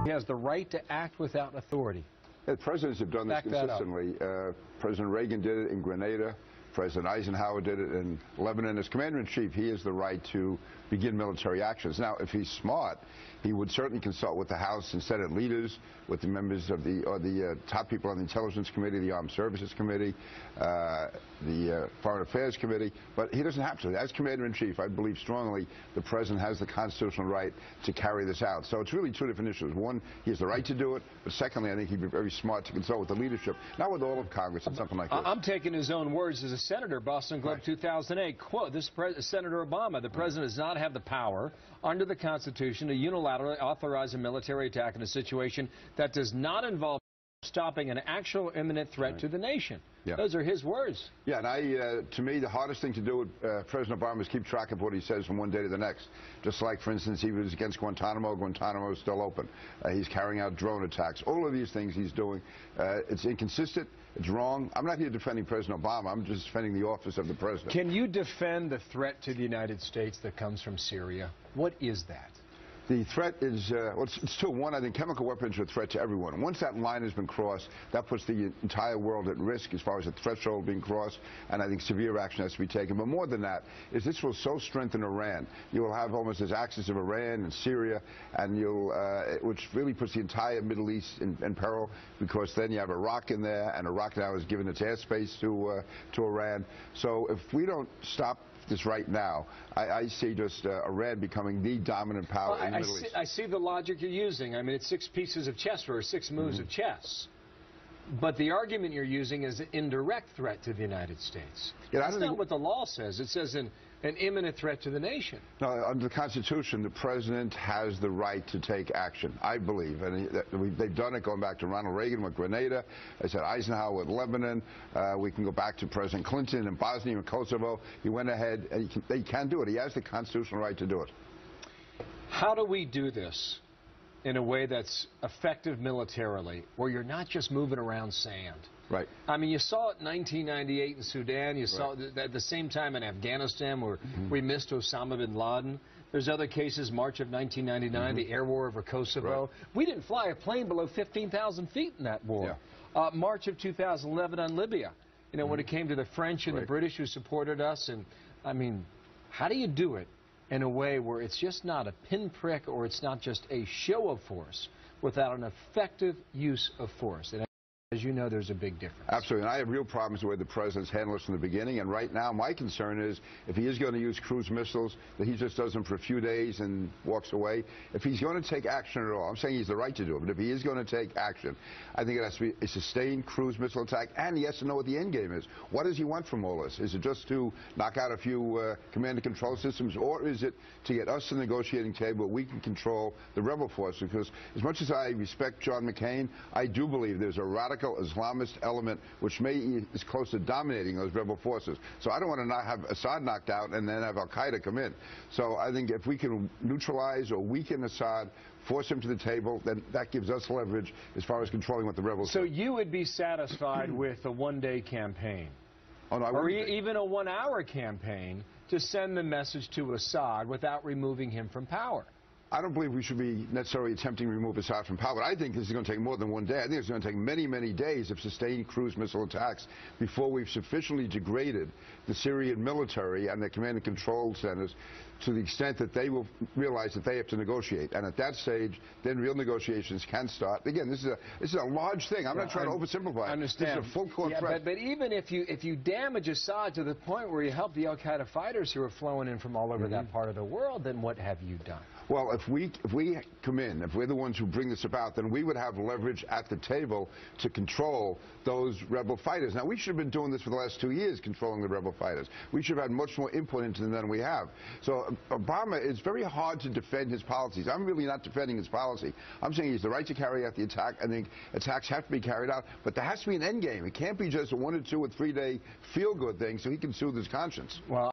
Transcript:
He has the right to act without authority. Yeah, presidents have done this consistently. President Reagan did it in Grenada. President Eisenhower did it in Lebanon. As commander-in-chief, he has the right to begin military actions. Now, if he's smart, he would certainly consult with the House and Senate leaders, with the members of the top people on the Intelligence Committee, the Armed Services Committee, the Foreign Affairs Committee, but he doesn't have to. As commander-in-chief, I believe strongly the president has the constitutional right to carry this out. So it's really two different issues. One, he has the right to do it, but secondly, I think he'd be very smart to consult with the leadership, not with all of Congress and something like this. I'm taking his own words as a senator, Boston Globe 2008. Quote, Senator Obama, the president does not have the power under the Constitution to unilaterally authorize a military attack in a situation that does not involve stopping an actual imminent threat to the nation. Yeah. Those are his words. Yeah, and to me, the hardest thing to do with President Obama is keep track of what he says from one day to the next. Just like, for instance, he was against Guantanamo. Guantanamo is still open. He's carrying out drone attacks. All of these things he's doing, it's inconsistent. It's wrong. I'm not here defending President Obama. I'm just defending the office of the president. Can you defend the threat to the United States that comes from Syria? What is that? The threat is, well, it's two. One, I think chemical weapons are a threat to everyone. Once that line has been crossed, that puts the entire world at risk as far as the threshold being crossed, and I think severe action has to be taken. But more than that, is this will so strengthen Iran. You will have almost this axis of Iran and Syria, and which really puts the entire Middle East in peril, because then you have Iraq in there, and Iraq now has given its airspace to Iran. So if we don't stop this right now, I see just Iran becoming the dominant power in the Middle East. I see the logic you're using. I mean, it's 6 pieces of chess or 6 moves of chess. But the argument you're using is an indirect threat to the United States. Yeah, that's not what the law says. It says an imminent threat to the nation. No, under the Constitution, the president has the right to take action, I believe. And they've done it going back to Ronald Reagan with Grenada. I said Eisenhower with Lebanon. We can go back to President Clinton in Bosnia and Kosovo. He went ahead, and he can do it. He has the constitutional right to do it. How do we do this in a way that's effective militarily, where you're not just moving around sand? Right. I mean, you saw it in 1998 in Sudan. You saw it at the same time in Afghanistan, where we missed Osama bin Laden. There's other cases, March of 1999, the air war over Kosovo. We didn't fly a plane below 15,000 feet in that war. Yeah. March of 2011 on Libya, you know, when it came to the French and the British who supported us. And, I mean, how do you do it in a way where it's just not a pinprick, or it's not just a show of force, without an effective use of force? And as you know, there's a big difference. Absolutely. And I have real problems with the president's handled this from the beginning. And right now, my concern is if he is going to use cruise missiles, that he just does them for a few days and walks away. If he's going to take action at all, I'm saying he's the right to do it, but if he is going to take action, I think it has to be a sustained cruise missile attack, and he has to know what the end game is. What does he want from all this? Is it just to knock out a few command and control systems, or is it to get us to the negotiating table where we can control the rebel force? Because as much as I respect John McCain, I do believe there's a radical Islamist element which is close to dominating those rebel forces. So I don't want to not have Assad knocked out and then have al-Qaeda come in. So I think if we can neutralize or weaken Assad, force him to the table, then that gives us leverage as far as controlling what the rebels do. So you would be satisfied with a one-day campaign, oh, no, or even a 1-hour campaign, to send the message to Assad without removing him from power? I don't believe we should be necessarily attempting to remove Assad from power. But I think this is going to take more than one day. I think it's going to take many, many days of sustained cruise missile attacks before we've sufficiently degraded the Syrian military and their command and control centers to the extent that they will realize that they have to negotiate. And at that stage, then real negotiations can start. Again, this is a large thing. I'm not trying to oversimplify it. I understand. This is a full-court threat. But even if you damage Assad to the point where you help the al-Qaeda fighters who are flowing in from all over that part of the world, then what have you done? Well, if we come in, if we're the ones who bring this about, then we would have leverage at the table to control those rebel fighters. Now, we should have been doing this for the last 2 years, controlling the rebel fighters. We should have had much more input into them than we have. So Obama, it's very hard to defend his policies. I'm really not defending his policy. I'm saying he has the right to carry out the attack. I think attacks have to be carried out, but there has to be an end game. It can't be just a 1 or 2 or 3 day feel-good thing so he can soothe his conscience. Well,